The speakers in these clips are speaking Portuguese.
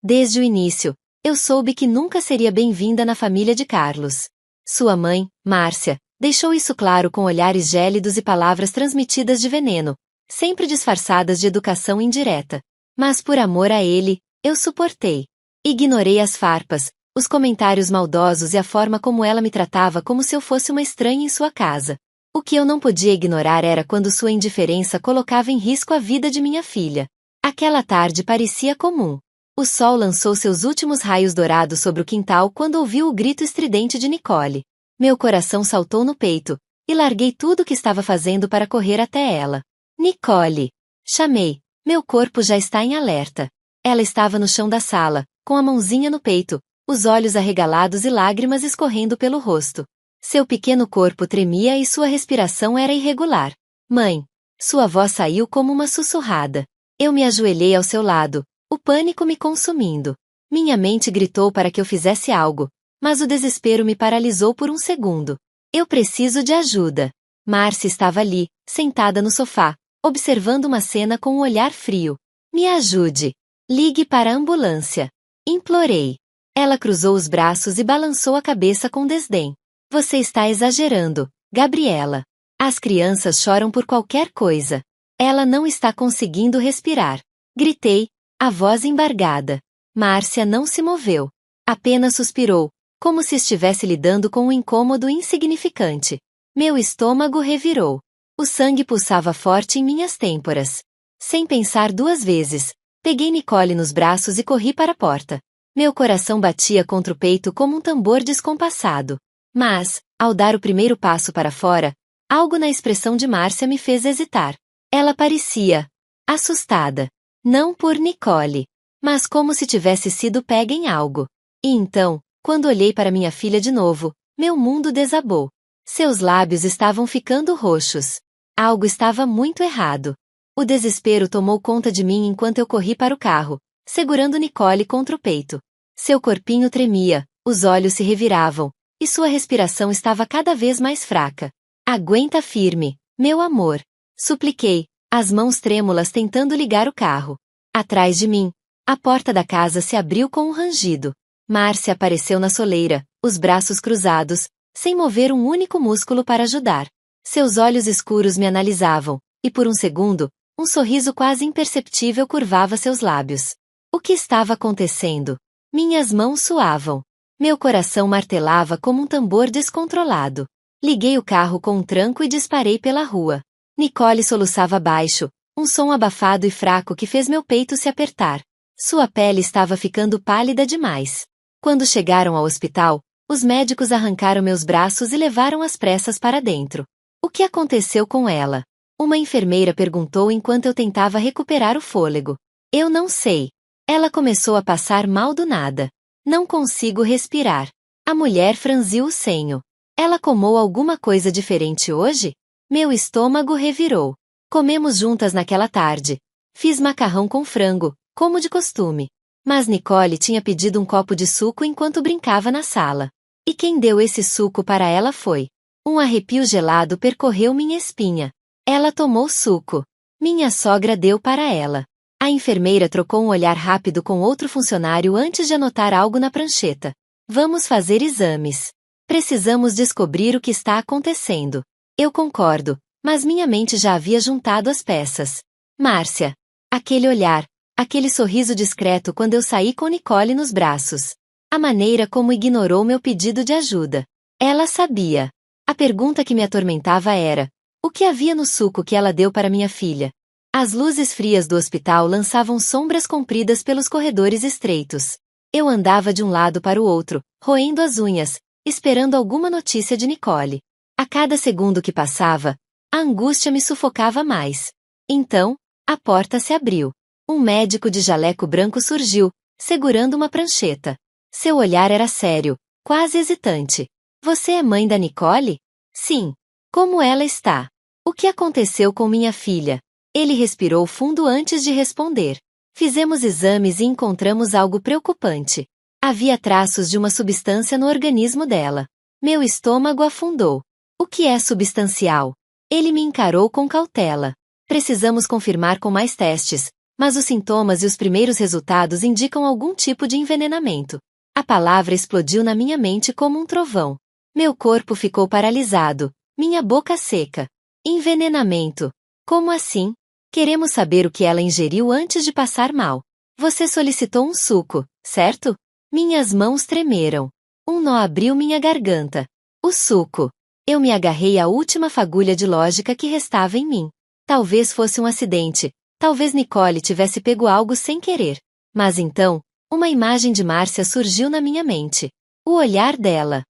Desde o início, eu soube que nunca seria bem-vinda na família de Carlos. Sua mãe, Márcia, deixou isso claro com olhares gélidos e palavras transmitidas de veneno, sempre disfarçadas de educação indireta. Mas por amor a ele, eu suportei. Ignorei as farpas, os comentários maldosos e a forma como ela me tratava como se eu fosse uma estranha em sua casa. O que eu não podia ignorar era quando sua indiferença colocava em risco a vida de minha filha. Aquela tarde parecia comum. O sol lançou seus últimos raios dourados sobre o quintal quando ouviu o grito estridente de Nicole. Meu coração saltou no peito, e larguei tudo o que estava fazendo para correr até ela. Nicole! Chamei. Meu corpo já está em alerta. Ela estava no chão da sala, com a mãozinha no peito, os olhos arregalados e lágrimas escorrendo pelo rosto. Seu pequeno corpo tremia e sua respiração era irregular. Mãe! Sua voz saiu como uma sussurrada. Eu me ajoelhei ao seu lado, o pânico me consumindo. Minha mente gritou para que eu fizesse algo, mas o desespero me paralisou por um segundo. Eu preciso de ajuda. Márcia estava ali, sentada no sofá, observando uma cena com um olhar frio. Me ajude. Ligue para a ambulância. Implorei. Ela cruzou os braços e balançou a cabeça com desdém. Você está exagerando, Gabriela. As crianças choram por qualquer coisa. Ela não está conseguindo respirar. Gritei, a voz embargada. Márcia não se moveu. Apenas suspirou, como se estivesse lidando com um incômodo insignificante. Meu estômago revirou. O sangue pulsava forte em minhas têmporas. Sem pensar duas vezes, peguei Nicole nos braços e corri para a porta. Meu coração batia contra o peito como um tambor descompassado. Mas, ao dar o primeiro passo para fora, algo na expressão de Márcia me fez hesitar. Ela parecia assustada. Não por Nicole, mas como se tivesse sido pega em algo. E então, quando olhei para minha filha de novo, meu mundo desabou. Seus lábios estavam ficando roxos. Algo estava muito errado. O desespero tomou conta de mim enquanto eu corri para o carro, segurando Nicole contra o peito. Seu corpinho tremia, os olhos se reviravam, e sua respiração estava cada vez mais fraca. Aguenta firme, meu amor. Supliquei, as mãos trêmulas tentando ligar o carro. Atrás de mim, a porta da casa se abriu com um rangido. Márcia apareceu na soleira, os braços cruzados, sem mover um único músculo para ajudar. Seus olhos escuros me analisavam, e por um segundo, um sorriso quase imperceptível curvava seus lábios. O que estava acontecendo? Minhas mãos suavam. Meu coração martelava como um tambor descontrolado. Liguei o carro com um tranco e disparei pela rua. Nicole soluçava baixo, um som abafado e fraco que fez meu peito se apertar. Sua pele estava ficando pálida demais. Quando chegaram ao hospital, os médicos arrancaram meus braços e levaram às pressas para dentro. O que aconteceu com ela? Uma enfermeira perguntou enquanto eu tentava recuperar o fôlego. Eu não sei. Ela começou a passar mal do nada. Não consigo respirar. A mulher franziu o senho. Ela comeu alguma coisa diferente hoje? Meu estômago revirou. Comemos juntas naquela tarde. Fiz macarrão com frango, como de costume. Mas Nicole tinha pedido um copo de suco enquanto brincava na sala. E quem deu esse suco para ela foi. Um arrepio gelado percorreu minha espinha. Ela tomou suco. Minha sogra deu para ela. A enfermeira trocou um olhar rápido com outro funcionário antes de anotar algo na prancheta. Vamos fazer exames. Precisamos descobrir o que está acontecendo. Eu concordo, mas minha mente já havia juntado as peças. Márcia. Aquele olhar, aquele sorriso discreto quando eu saí com Nicole nos braços. A maneira como ignorou meu pedido de ajuda. Ela sabia. A pergunta que me atormentava era: o que havia no suco que ela deu para minha filha? As luzes frias do hospital lançavam sombras compridas pelos corredores estreitos. Eu andava de um lado para o outro, roendo as unhas, esperando alguma notícia de Nicole. A cada segundo que passava, a angústia me sufocava mais. Então, a porta se abriu. Um médico de jaleco branco surgiu, segurando uma prancheta. Seu olhar era sério, quase hesitante. Você é mãe da Nicole? Sim. Como ela está? O que aconteceu com minha filha? Ele respirou fundo antes de responder. Fizemos exames e encontramos algo preocupante. Havia traços de uma substância no organismo dela. Meu estômago afundou. O que é substancial? Ele me encarou com cautela. Precisamos confirmar com mais testes, mas os sintomas e os primeiros resultados indicam algum tipo de envenenamento. A palavra explodiu na minha mente como um trovão. Meu corpo ficou paralisado, minha boca seca. Envenenamento. Como assim? Queremos saber o que ela ingeriu antes de passar mal. Você solicitou um suco, certo? Minhas mãos tremeram. Um nó abriu minha garganta. O suco. Eu me agarrei à última fagulha de lógica que restava em mim. Talvez fosse um acidente. Talvez Nicole tivesse pego algo sem querer. Mas então, uma imagem de Márcia surgiu na minha mente. O olhar dela.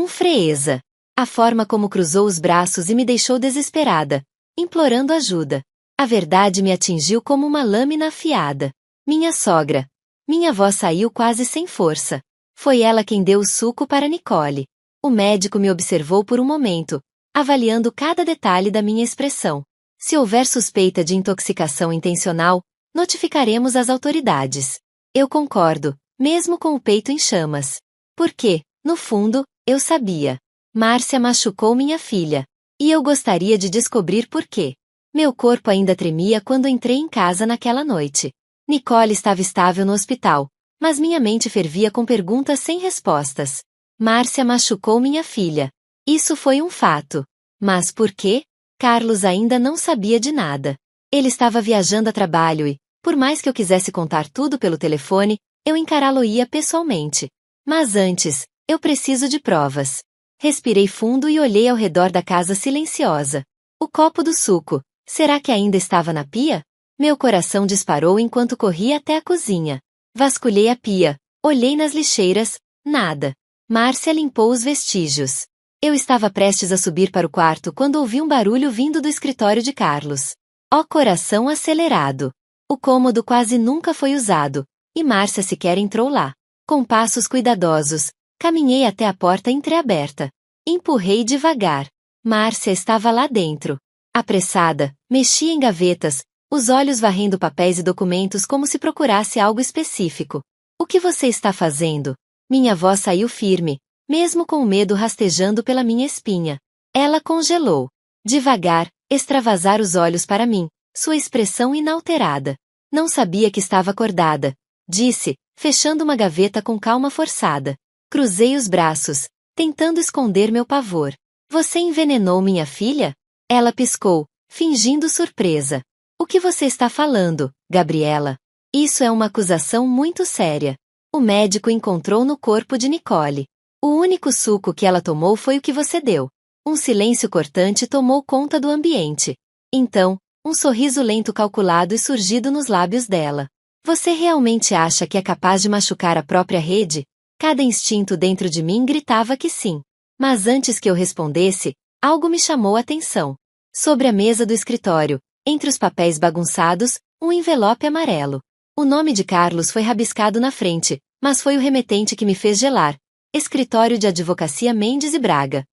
Frieza. A forma como cruzou os braços e me deixou desesperada, implorando ajuda. A verdade me atingiu como uma lâmina afiada. Minha sogra. Minha avó saiu quase sem força. Foi ela quem deu o suco para Nicole. O médico me observou por um momento, avaliando cada detalhe da minha expressão. Se houver suspeita de intoxicação intencional, notificaremos as autoridades. Eu concordo, mesmo com o peito em chamas. Porque, no fundo, eu sabia. Márcia machucou minha filha. E eu gostaria de descobrir por quê. Meu corpo ainda tremia quando entrei em casa naquela noite. Nicole estava estável no hospital, mas minha mente fervia com perguntas sem respostas. Márcia machucou minha filha. Isso foi um fato. Mas por quê? Carlos ainda não sabia de nada. Ele estava viajando a trabalho e, por mais que eu quisesse contar tudo pelo telefone, eu encará-lo-ia pessoalmente. Mas antes, eu preciso de provas. Respirei fundo e olhei ao redor da casa silenciosa. O copo do suco, será que ainda estava na pia? Meu coração disparou enquanto corria até a cozinha. Vasculhei a pia, olhei nas lixeiras, nada. Márcia limpou os vestígios. Eu estava prestes a subir para o quarto quando ouvi um barulho vindo do escritório de Carlos. Ó coração acelerado. O cômodo quase nunca foi usado, e Márcia sequer entrou lá. Com passos cuidadosos, caminhei até a porta entreaberta. Empurrei devagar. Márcia estava lá dentro. Apressada, mexia em gavetas, os olhos varrendo papéis e documentos como se procurasse algo específico. O que você está fazendo? Minha voz saiu firme, mesmo com o medo rastejando pela minha espinha. Ela congelou. Devagar, extravasar os olhos para mim, sua expressão inalterada. Não sabia que estava acordada, disse, fechando uma gaveta com calma forçada. Cruzei os braços, tentando esconder meu pavor. Você envenenou minha filha? Ela piscou, fingindo surpresa. O que você está falando, Gabriela? Isso é uma acusação muito séria. O médico encontrou no corpo de Nicole. O único suco que ela tomou foi o que você deu. Um silêncio cortante tomou conta do ambiente. Então, um sorriso lento calculado e surgido nos lábios dela. Você realmente acha que é capaz de machucar a própria rede? Cada instinto dentro de mim gritava que sim. Mas antes que eu respondesse, algo me chamou a atenção. Sobre a mesa do escritório, entre os papéis bagunçados, um envelope amarelo. O nome de Carlos foi rabiscado na frente, mas foi o remetente que me fez gelar. Escritório de Advocacia Mendes e Braga.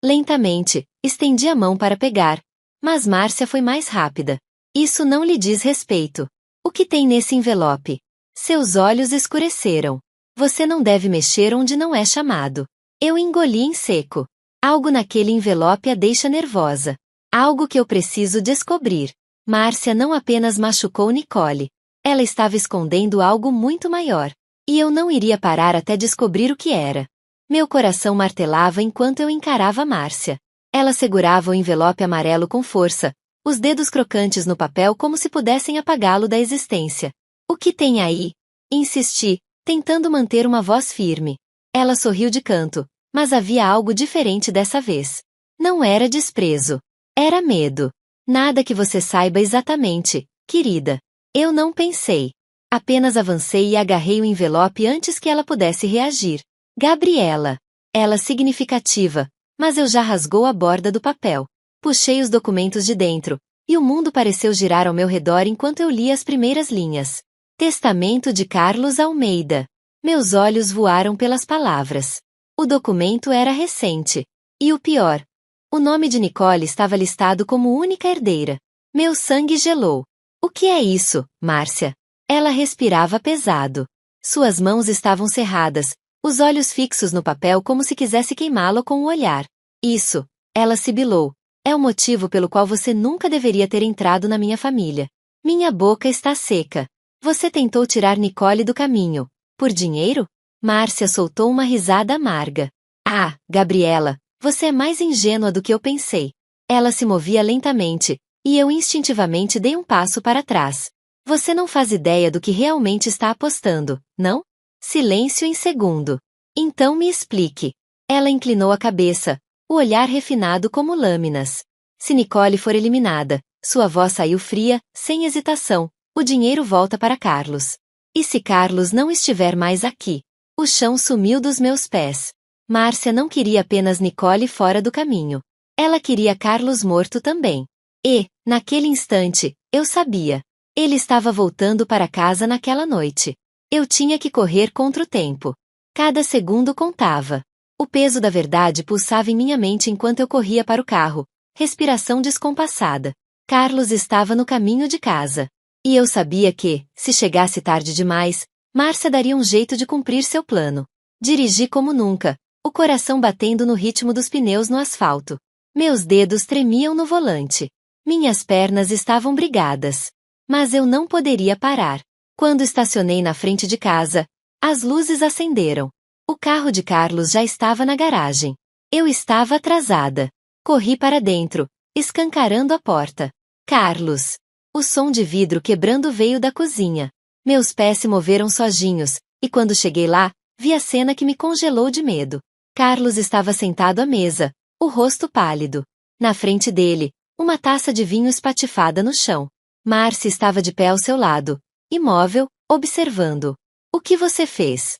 Lentamente, estendi a mão para pegar. Mas Márcia foi mais rápida. Isso não lhe diz respeito. O que tem nesse envelope? Seus olhos escureceram. Você não deve mexer onde não é chamado. Eu engoli em seco. Algo naquele envelope a deixa nervosa. Algo que eu preciso descobrir. Márcia não apenas machucou Nicole. Ela estava escondendo algo muito maior. E eu não iria parar até descobrir o que era. Meu coração martelava enquanto eu encarava Márcia. Ela segurava o envelope amarelo com força, os dedos crocantes no papel como se pudessem apagá-lo da existência. O que tem aí? Insisti, tentando manter uma voz firme. Ela sorriu de canto, mas havia algo diferente dessa vez. Não era desprezo. Era medo. Nada que você saiba exatamente, querida. Eu não pensei. Apenas avancei e agarrei o envelope antes que ela pudesse reagir. Gabriela. Ela significativa, mas eu já rasgou a borda do papel. Puxei os documentos de dentro, e o mundo pareceu girar ao meu redor enquanto eu lia as primeiras linhas. Testamento de Carlos Almeida. Meus olhos voaram pelas palavras. O documento era recente. E o pior. O nome de Nicole estava listado como única herdeira. Meu sangue gelou. O que é isso, Márcia? Ela respirava pesado. Suas mãos estavam cerradas, os olhos fixos no papel como se quisesse queimá-lo com o olhar. Isso, ela sibilou, é o motivo pelo qual você nunca deveria ter entrado na minha família. Minha boca está seca. Você tentou tirar Nicole do caminho. Por dinheiro? Márcia soltou uma risada amarga. Ah, Gabriela, você é mais ingênua do que eu pensei. Ela se movia lentamente, e eu instintivamente dei um passo para trás. Você não faz ideia do que realmente está apostando, não? Silêncio em segundo. Então me explique. Ela inclinou a cabeça, o olhar refinado como lâminas. Se Nicole for eliminada, sua voz saiu fria, sem hesitação, o dinheiro volta para Carlos. E se Carlos não estiver mais aqui? O chão sumiu dos meus pés. Márcia não queria apenas Nicole fora do caminho. Ela queria Carlos morto também. E, naquele instante, eu sabia. Ele estava voltando para casa naquela noite. Eu tinha que correr contra o tempo. Cada segundo contava. O peso da verdade pulsava em minha mente enquanto eu corria para o carro. Respiração descompassada. Carlos estava no caminho de casa. E eu sabia que, se chegasse tarde demais, Márcia daria um jeito de cumprir seu plano. Dirigi como nunca, o coração batendo no ritmo dos pneus no asfalto. Meus dedos tremiam no volante. Minhas pernas estavam brigadas. Mas eu não poderia parar. Quando estacionei na frente de casa, as luzes acenderam. O carro de Carlos já estava na garagem. Eu estava atrasada. Corri para dentro, escancarando a porta. Carlos! O som de vidro quebrando veio da cozinha. Meus pés se moveram sozinhos, e quando cheguei lá, vi a cena que me congelou de medo. Carlos estava sentado à mesa, o rosto pálido. Na frente dele, uma taça de vinho espatifada no chão. Márcia estava de pé ao seu lado, imóvel, observando. O que você fez?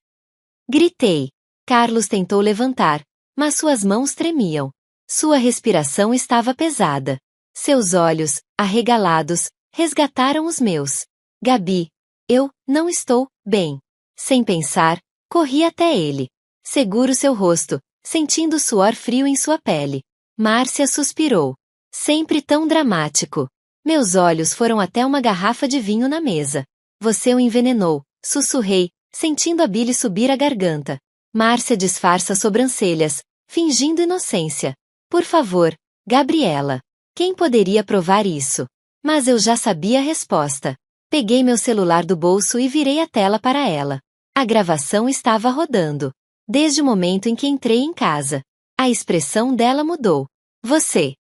Gritei. Carlos tentou levantar, mas suas mãos tremiam. Sua respiração estava pesada. Seus olhos, arregalados, resgataram os meus. Gabi, eu não estou bem. Sem pensar, corri até ele. Seguro seu rosto, sentindo o suor frio em sua pele. Márcia suspirou. Sempre tão dramático. Meus olhos foram até uma garrafa de vinho na mesa. Você o envenenou, sussurrei, sentindo a bile subir a garganta. Márcia disfarça as sobrancelhas, fingindo inocência. Por favor, Gabriela. Quem poderia provar isso? Mas eu já sabia a resposta. Peguei meu celular do bolso e virei a tela para ela. A gravação estava rodando. Desde o momento em que entrei em casa. A expressão dela mudou. Você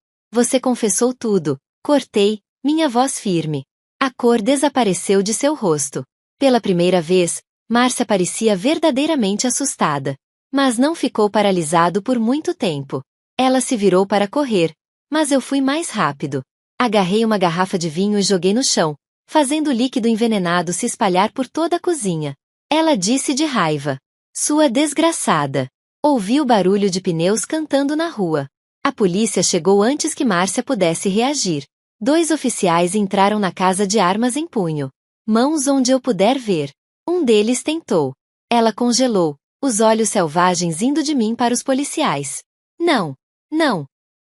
confessou tudo. Cortei, minha voz firme. A cor desapareceu de seu rosto. Pela primeira vez, Márcia parecia verdadeiramente assustada. Mas não ficou paralisado por muito tempo. Ela se virou para correr, mas eu fui mais rápido. Agarrei uma garrafa de vinho e joguei no chão, fazendo o líquido envenenado se espalhar por toda a cozinha. Ela disse de raiva. Sua desgraçada. Ouvi o barulho de pneus cantando na rua. A polícia chegou antes que Márcia pudesse reagir. 2 oficiais entraram na casa de armas em punho. Mãos onde eu puder ver. Um deles tentou. Ela congelou, os olhos selvagens indo de mim para os policiais. Não.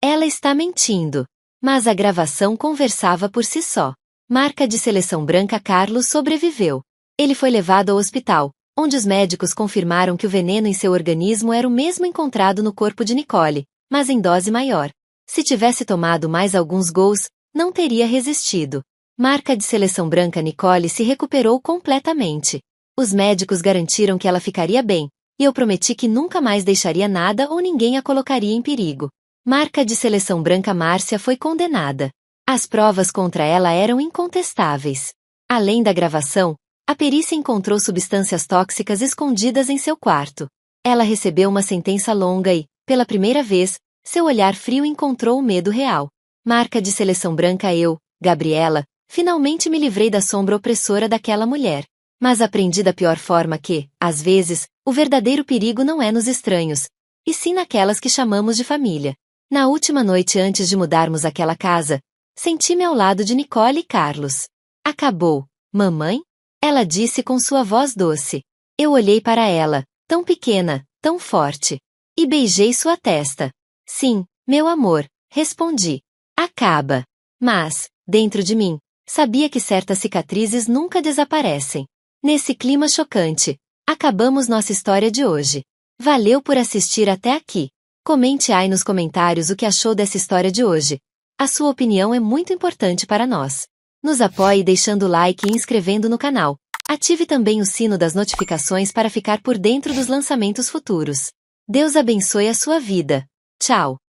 Ela está mentindo. Mas a gravação conversava por si só. Marca de seleção branca. Carlos sobreviveu. Ele foi levado ao hospital, onde os médicos confirmaram que o veneno em seu organismo era o mesmo encontrado no corpo de Nicole, mas em dose maior. Se tivesse tomado mais alguns gols, não teria resistido. Marca de seleção branca. Nicole se recuperou completamente. Os médicos garantiram que ela ficaria bem, e eu prometi que nunca mais deixaria nada ou ninguém a colocaria em perigo. Marca de seleção branca. Márcia foi condenada. As provas contra ela eram incontestáveis. Além da gravação, a perícia encontrou substâncias tóxicas escondidas em seu quarto. Ela recebeu uma sentença longa e, pela primeira vez, seu olhar frio encontrou o medo real. Marca de seleção branca. Eu, Gabriela, finalmente me livrei da sombra opressora daquela mulher. Mas aprendi da pior forma que, às vezes, o verdadeiro perigo não é nos estranhos, e sim naquelas que chamamos de família. Na última noite antes de mudarmos aquela casa, senti-me ao lado de Nicole e Carlos. Acabou, mamãe? Ela disse com sua voz doce. Eu olhei para ela, tão pequena, tão forte. E beijei sua testa. Sim, meu amor, respondi. Acaba. Mas, dentro de mim, sabia que certas cicatrizes nunca desaparecem. Nesse clima chocante, acabamos nossa história de hoje. Valeu por assistir até aqui. Comente aí nos comentários o que achou dessa história de hoje. A sua opinião é muito importante para nós. Nos apoie deixando o like e inscrevendo no canal. Ative também o sino das notificações para ficar por dentro dos lançamentos futuros. Deus abençoe a sua vida. Tchau!